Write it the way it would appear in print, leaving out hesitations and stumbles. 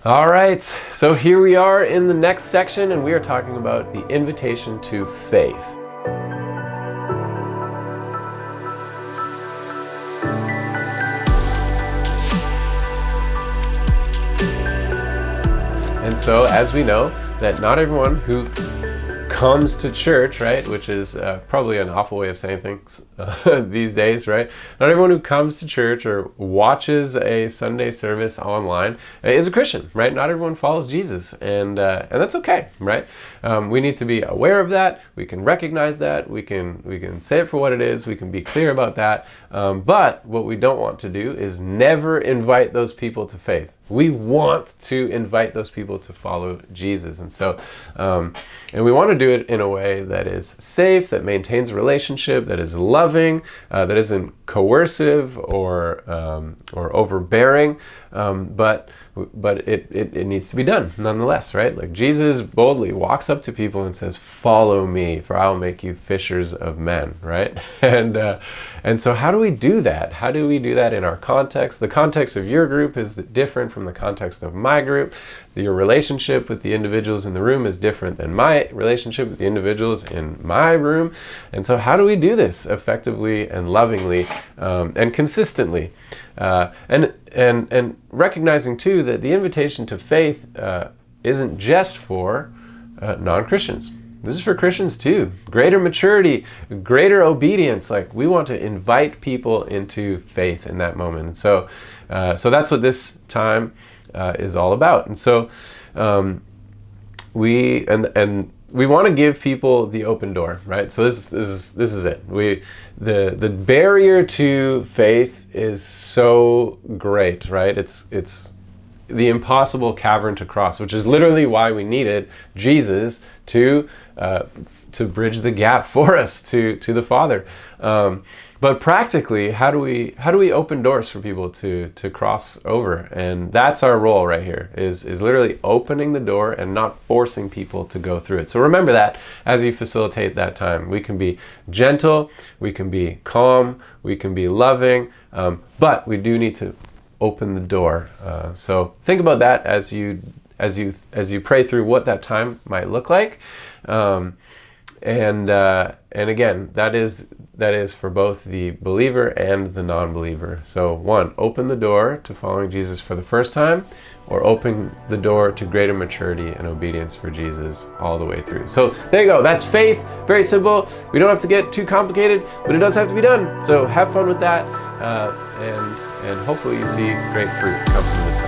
All right, so here we are in the next section, and we are talking about the invitation to faith. And so, as we know, that not everyone who comes to church, right, which is probably an awful way of saying things these days, right? Not everyone who comes to church or watches a Sunday service online is a Christian, right? Not everyone follows Jesus, and that's okay, right? We need to be aware of that. We can recognize that. We can say it for what it is. We can be clear about that. But what we don't want to do is never invite those people to faith. We want to invite those people to follow Jesus. And so, and we want to do it in a way that is safe, that maintains a relationship, that is loving, that isn't coercive or overbearing, but it needs to be done nonetheless, right? Like Jesus boldly walks up to people and says, "Follow me, for I will make you fishers of men," right? And so how do we do that? How do we do that in our context? The context of your group is different from the context of my group. Your relationship with the individuals in the room is different than my relationship with the individuals in my room. And so how do we do this effectively and lovingly and consistently? And recognizing too that the invitation to faith isn't just for non-Christians. This is for Christians too. Greater maturity, greater obedience. Like, we want to invite people into faith in that moment. And so that's what this time is all about. And so we want to give people the open door, right? So this is it. The barrier to faith is so great, right? It's the impossible cavern to cross, which is literally why we needed Jesus to bridge the gap for us to the Father. But practically, how do we open doors for people to cross over? And that's our role right here, is literally opening the door and not forcing people to go through it. So remember that as you facilitate that time. We can be gentle, we can be calm, we can be loving, but we do need to open the door. So think about that as you pray through what that time might look like. And again, that is for both the believer and the non-believer. So one, open the door to following Jesus for the first time, or open the door to greater maturity and obedience for Jesus all the way through. So there you go. That's faith. Very simple. We don't have to get too complicated, but it does have to be done. So have fun with that, and hopefully you see great fruit come from this.